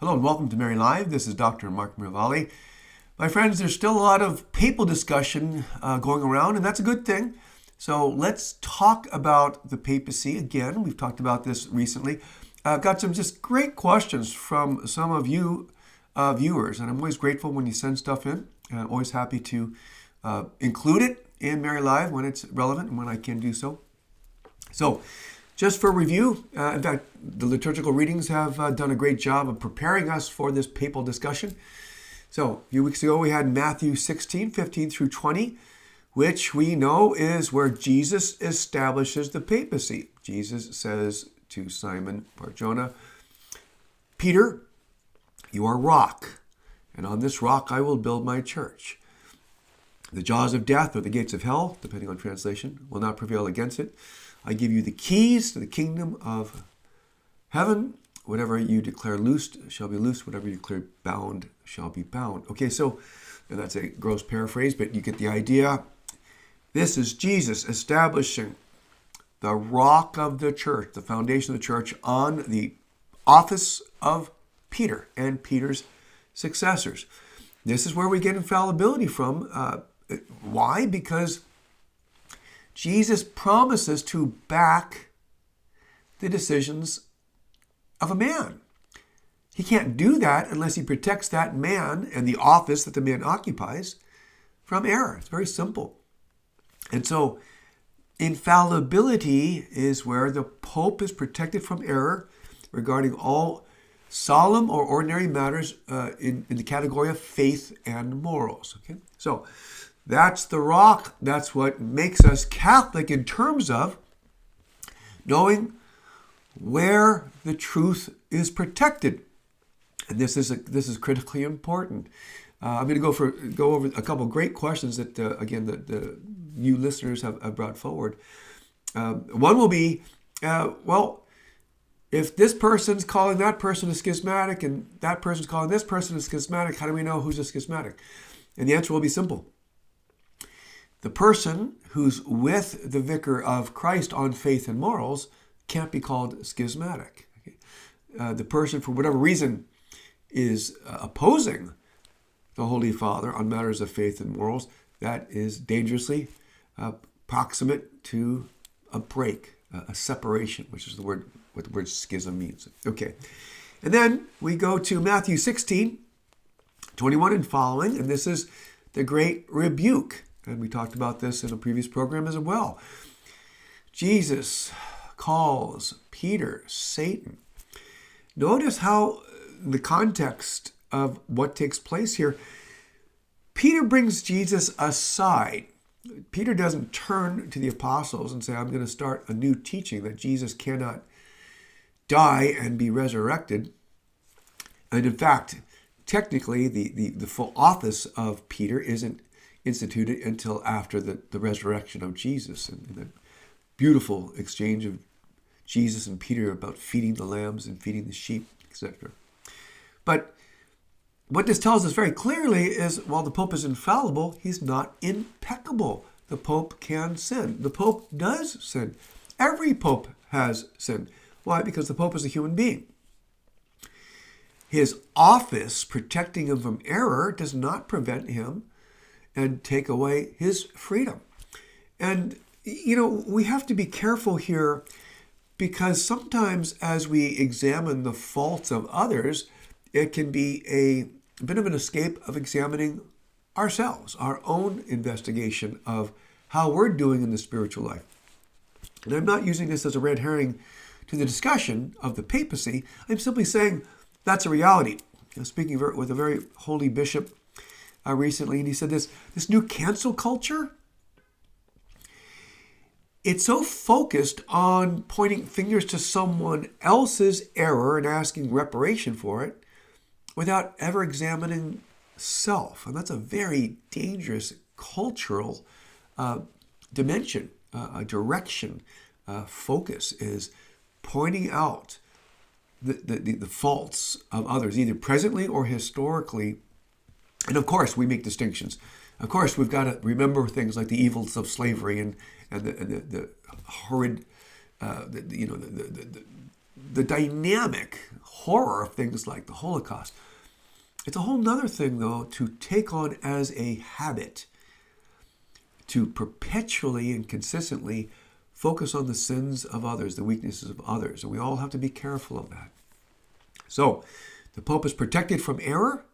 Hello and welcome to Mary Live. This is Dr. Mark Miravalle. My friends, there's still a lot of papal discussion going around, and that's a good thing. So let's talk about the papacy again. We've talked about this recently. I've got some just great questions from some of you viewers, and I'm always grateful when you send stuff in. I'm always happy to include it in Mary Live when it's relevant and when I can do so. So, just for review, in fact, the liturgical readings have done a great job of preparing us for this papal discussion. So, a few weeks ago, we had Matthew 16, 15 through 20, which we know is where Jesus establishes the papacy. Jesus says to Simon Bar-Jonah, Peter, you are rock, and on this rock I will build my church. The jaws of death or the gates of hell, depending on translation, will not prevail against it. I give you the keys to the kingdom of heaven. Whatever you declare loosed shall be loosed. Whatever you declare bound shall be bound. Okay, so, and that's a gross paraphrase, but you get the idea. This is Jesus establishing the rock of the church, the foundation of the church, on the office of Peter and Peter's successors. This is where we get infallibility from. Why? Because Jesus promises to back the decisions of a man. He can't do that unless he protects that man and the office that the man occupies from error. It's very simple. And so infallibility is where the Pope is protected from error regarding all solemn or ordinary matters in the category of faith and morals. Okay, so that's the rock. That's what makes us Catholic in terms of knowing where the truth is protected. And this is critically important. I'm going to go over a couple of great questions that, again, the you listeners have brought forward. One will be, if this person's calling that person a schismatic and that person's calling this person a schismatic, how do we know who's a schismatic? And the answer will be simple. The person who's with the vicar of Christ on faith and morals can't be called schismatic. Okay? The person, for whatever reason, is opposing the Holy Father on matters of faith and morals. That is dangerously proximate to a break, a separation, which is what the word schism means. Okay, and then we go to Matthew 16, 21 and following, and this is the great rebuke. And we talked about this in a previous program as well. Jesus calls Peter Satan. Notice how the context of what takes place here, Peter brings Jesus aside. Peter doesn't turn to the apostles and say, I'm going to start a new teaching that Jesus cannot die and be resurrected. And in fact, technically, the full office of Peter isn't instituted until after the resurrection of Jesus and the beautiful exchange of Jesus and Peter about feeding the lambs and feeding the sheep, etc. But what this tells us very clearly is while the Pope is infallible, he's not impeccable. The Pope can sin. The Pope does sin. Every Pope has sinned. Why? Because the Pope is a human being. His office, protecting him from error, does not prevent him and take away his freedom. And, we have to be careful here because sometimes as we examine the faults of others, it can be a bit of an escape of examining ourselves, our own investigation of how we're doing in the spiritual life. And I'm not using this as a red herring to the discussion of the papacy. I'm simply saying that's a reality. Speaking with a very holy bishop recently, and he said this new cancel culture, it's so focused on pointing fingers to someone else's error and asking reparation for it without ever examining self. And that's a very dangerous cultural dimension, a direction. Focus is pointing out the faults of others, either presently or historically. And of course, we make distinctions. Of course, we've got to remember things like the evils of slavery and the horrid, the dynamic horror of things like the Holocaust. It's a whole nother thing, though, to take on as a habit, to perpetually and consistently focus on the sins of others, the weaknesses of others. And we all have to be careful of that. So, the Pope is protected from error,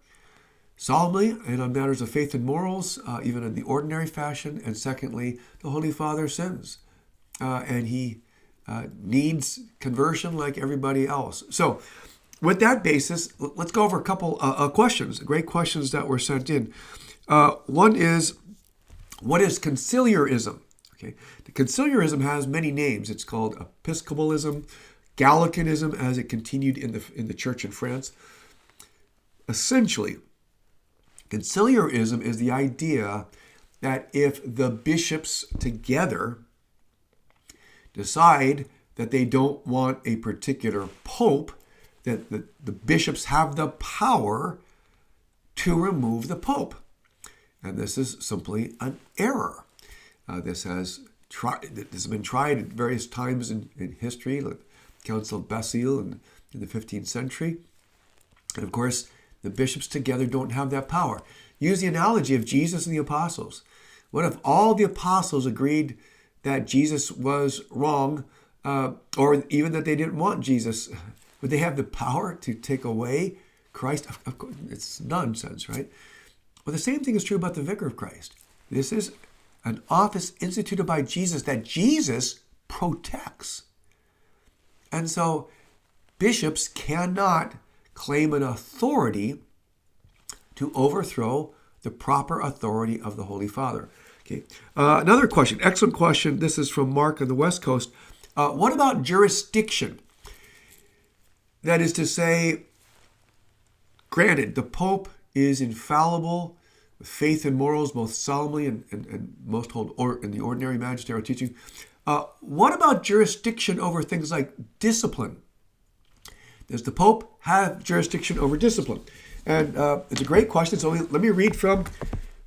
solemnly, and on matters of faith and morals, even in the ordinary fashion. And secondly, the Holy Father sins. And he needs conversion like everybody else. So, with that basis, let's go over a couple questions, great questions that were sent in. One is, what is conciliarism? Okay, the conciliarism has many names. It's called Episcopalism, Gallicanism, as it continued in the church in France. Essentially, conciliarism is the idea that if the bishops together decide that they don't want a particular pope, that the bishops have the power to remove the pope. And this is simply an error. This has been tried at various times in history, like the Council of Basile in the 15th century. And of course, the bishops together don't have that power. Use the analogy of Jesus and the apostles. What if all the apostles agreed that Jesus was wrong, or even that they didn't want Jesus? Would they have the power to take away Christ? Of course, it's nonsense, right? Well, the same thing is true about the Vicar of Christ. This is an office instituted by Jesus that Jesus protects. And so bishops cannot claim an authority to overthrow the proper authority of the Holy Father. Okay. Another question, excellent question. This is from Mark on the West Coast. What about jurisdiction? That is to say, granted, the Pope is infallible with faith and morals, both solemnly and most hold in the ordinary magisterial teaching. What about jurisdiction over things like discipline? Does the Pope have jurisdiction over discipline? And it's a great question. So let me read from,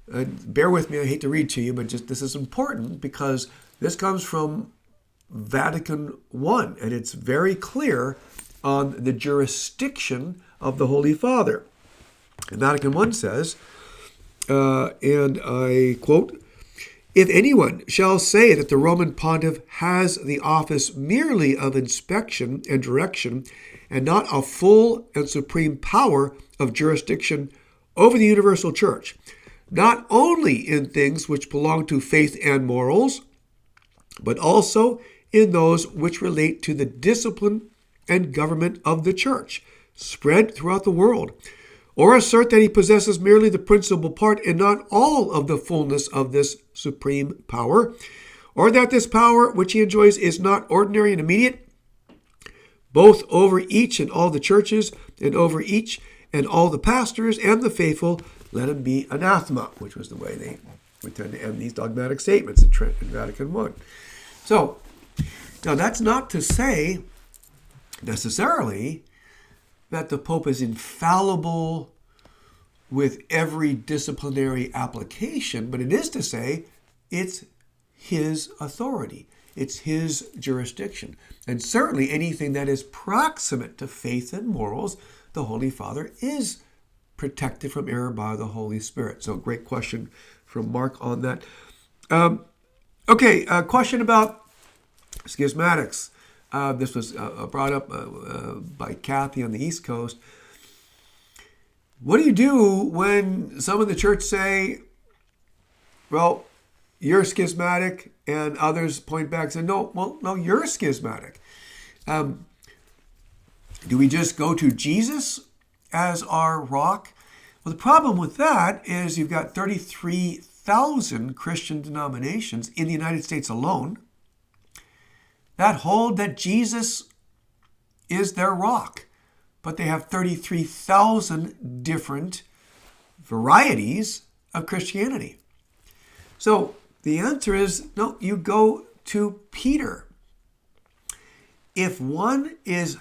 bear with me, I hate to read to you, but just this is important because this comes from Vatican I, and it's very clear on the jurisdiction of the Holy Father. And Vatican I says, and I quote, "If anyone shall say that the Roman pontiff has the office merely of inspection and direction, and not a full and supreme power of jurisdiction over the universal church, not only in things which belong to faith and morals, but also in those which relate to the discipline and government of the church, spread throughout the world, or assert that he possesses merely the principal part and not all of the fullness of this supreme power, or that this power which he enjoys is not ordinary and immediate, both over each and all the churches, and over each and all the pastors and the faithful, let him be anathema," which was the way they would tend to end these dogmatic statements in Vatican I. So, now that's not to say necessarily that the Pope is infallible with every disciplinary application, but it is to say it's his authority. It's his jurisdiction. And certainly anything that is proximate to faith and morals, the Holy Father is protected from error by the Holy Spirit. So great question from Mark on that. Okay, a question about schismatics. This was brought up by Kathy on the East Coast. What do you do when some in the church say, well, you're schismatic, and others point back and say, no, you're schismatic? Do we just go to Jesus as our rock? Well, the problem with that is you've got 33,000 Christian denominations in the United States alone that hold that Jesus is their rock. But they have 33,000 different varieties of Christianity. So the answer is, no, you go to Peter. If one is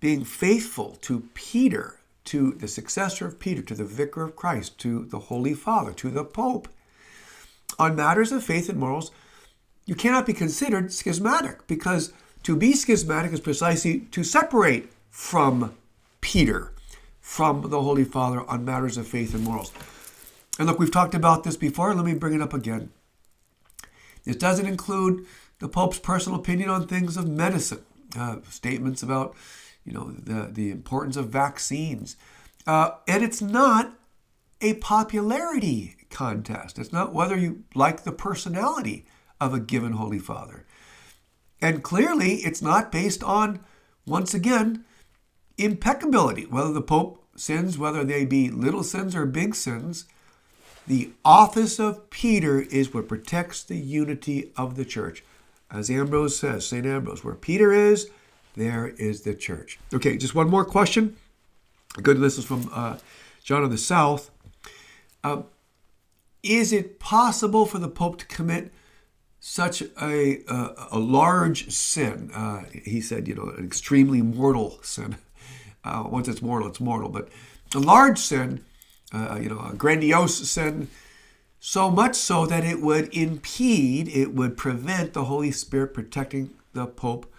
being faithful to Peter, to the successor of Peter, to the Vicar of Christ, to the Holy Father, to the Pope, on matters of faith and morals, you cannot be considered schismatic because To be schismatic is precisely to separate from Peter, from the Holy Father on matters of faith and morals. And look, we've talked about this before. Let me bring it up again. This doesn't include the Pope's personal opinion on things of medicine, statements about, the importance of vaccines. And it's not a popularity contest. It's not whether you like the personality of a given Holy Father. And clearly, it's not based on, once again, impeccability. Whether the Pope sins, whether they be little sins or big sins, the office of Peter is what protects the unity of the church. As Ambrose says, St. Ambrose, where Peter is, there is the church. Okay, just one more question. Good, this is from John of the South. Is it possible for the Pope to commit such a large sin? He said, an extremely mortal sin. Once it's mortal. But a large sin, a grandiose sin, so much so that it would prevent the Holy Spirit protecting the Pope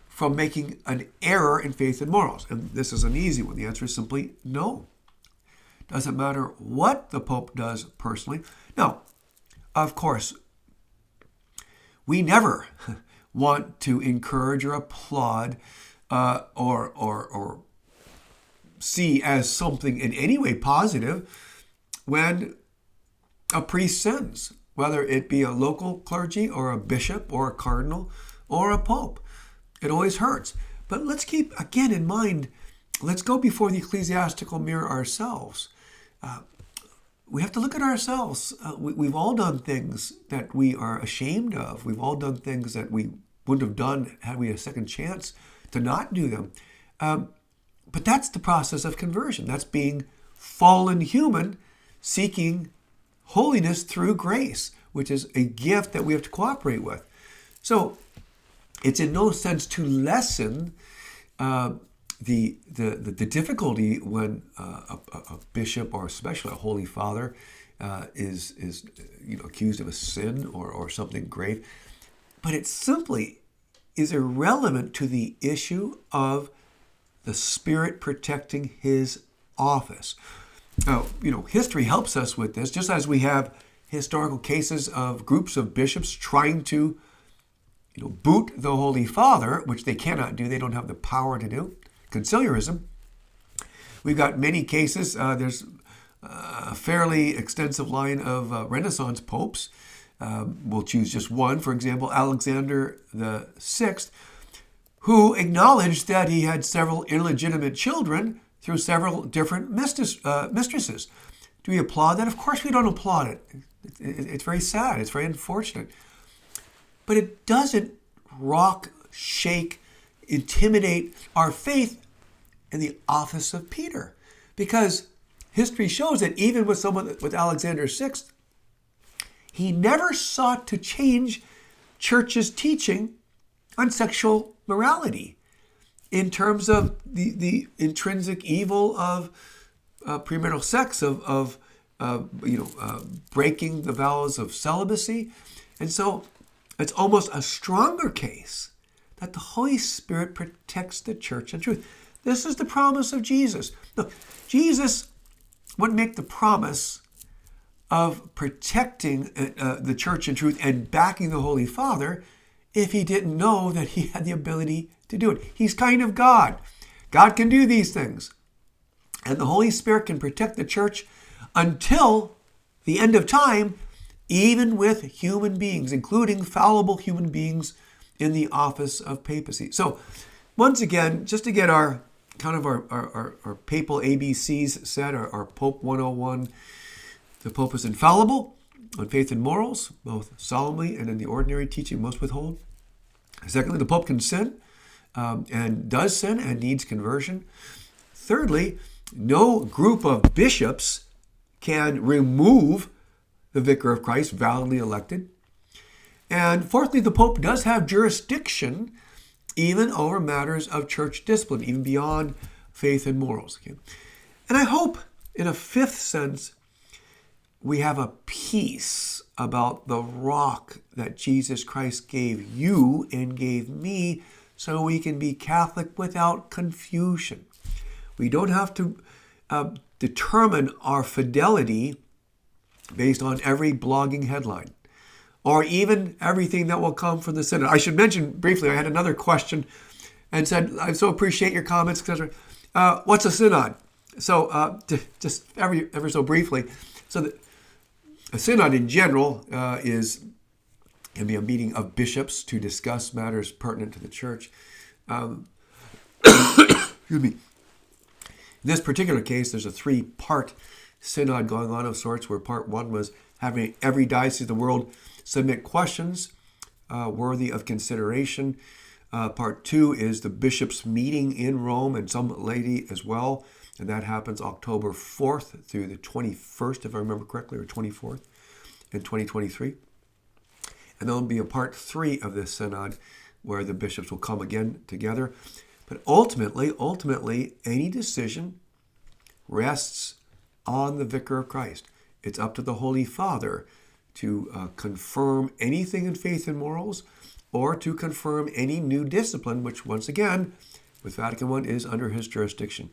from making an error in faith and morals. And this is an easy one. The answer is simply no. Doesn't matter what the Pope does personally. Now, of course, we never want to encourage or applaud or see as something in any way positive when a priest sins, whether it be a local clergy or a bishop or a cardinal or a pope. It always hurts. But let's keep, again, in mind, let's go before the ecclesiastical mirror ourselves. We have to look at ourselves. We've all done things that we are ashamed of. We've all done things that we wouldn't have done had we had a second chance to not do them. But that's the process of conversion. That's being fallen human, seeking holiness through grace, which is a gift that we have to cooperate with. So it's in no sense to lessen the difficulty when a bishop or especially a holy father is accused of a sin or something grave, but it simply is irrelevant to the issue of the Spirit protecting his office. Now, history helps us with this, just as we have historical cases of groups of bishops trying to boot the Holy Father, which they cannot do. They don't have the power to do. Conciliarism. We've got many cases. There's a fairly extensive line of Renaissance popes. We'll choose just one. For example, Alexander VI, who acknowledged that he had several illegitimate children through several different mistresses. Do we applaud that? Of course we don't applaud it. It's very sad. It's very unfortunate. But it doesn't rock, shake, intimidate our faith in the office of Peter. Because history shows that even with Alexander VI, he never sought to change church's teaching on sexual morality in terms of the intrinsic evil of premarital sex, of breaking the vows of celibacy. And so it's almost a stronger case that the Holy Spirit protects the church and truth. This is the promise of Jesus. Look, Jesus wouldn't make the promise of protecting the church and truth and backing the Holy Father if he didn't know that he had the ability to do it. He's kind of God. God can do these things. And the Holy Spirit can protect the church until the end of time, even with human beings, including fallible human beings in the office of papacy. So once again, just to get our papal ABCs set, our Pope 101, the Pope is infallible on faith and morals, both solemnly and in the ordinary teaching most withhold. Secondly, the Pope can sin and does sin and needs conversion. Thirdly, no group of bishops can remove the Vicar of Christ validly elected. And fourthly, the Pope does have jurisdiction even over matters of church discipline, even beyond faith and morals. Okay? And I hope, in a fifth sense, we have a peace about the rock that Jesus Christ gave you and gave me so we can be Catholic without confusion. We don't have to determine our fidelity based on every blogging headline or even everything that will come from the Synod. I should mention briefly, I had another question and said, I so appreciate your comments, etc. What's a synod? So just ever so briefly, so a synod in general can be a meeting of bishops to discuss matters pertinent to the church. Excuse me. In this particular case, there's a 3-part synod going on of sorts, where part 1 was having every diocese of the world submit questions worthy of consideration. Part 2 is the bishops meeting in Rome and some laity as well, and that happens October 4th through the 21st, if I remember correctly, or 24th in 2023. And there'll be a part 3 of this synod where the bishops will come again together. But ultimately, any decision rests on the Vicar of Christ. It's up to the Holy Father to confirm anything in faith and morals, or to confirm any new discipline, which once again, with Vatican I, is under his jurisdiction.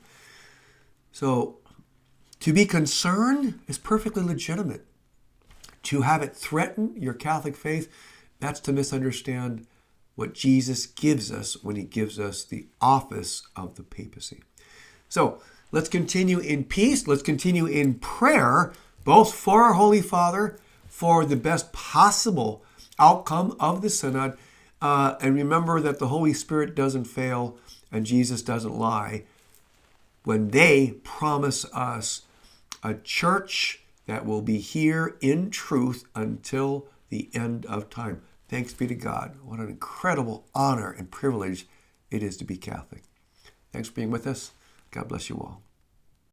So to be concerned is perfectly legitimate. To have it threaten your Catholic faith, that's to misunderstand what Jesus gives us when he gives us the office of the papacy. So let's continue in peace. Let's continue in prayer, both for our Holy Father, for the best possible outcome of the synod. And remember that the Holy Spirit doesn't fail and Jesus doesn't lie when they promise us a church that will be here in truth until the end of time. Thanks be to God. What an incredible honor and privilege it is to be Catholic. Thanks for being with us. God bless you all.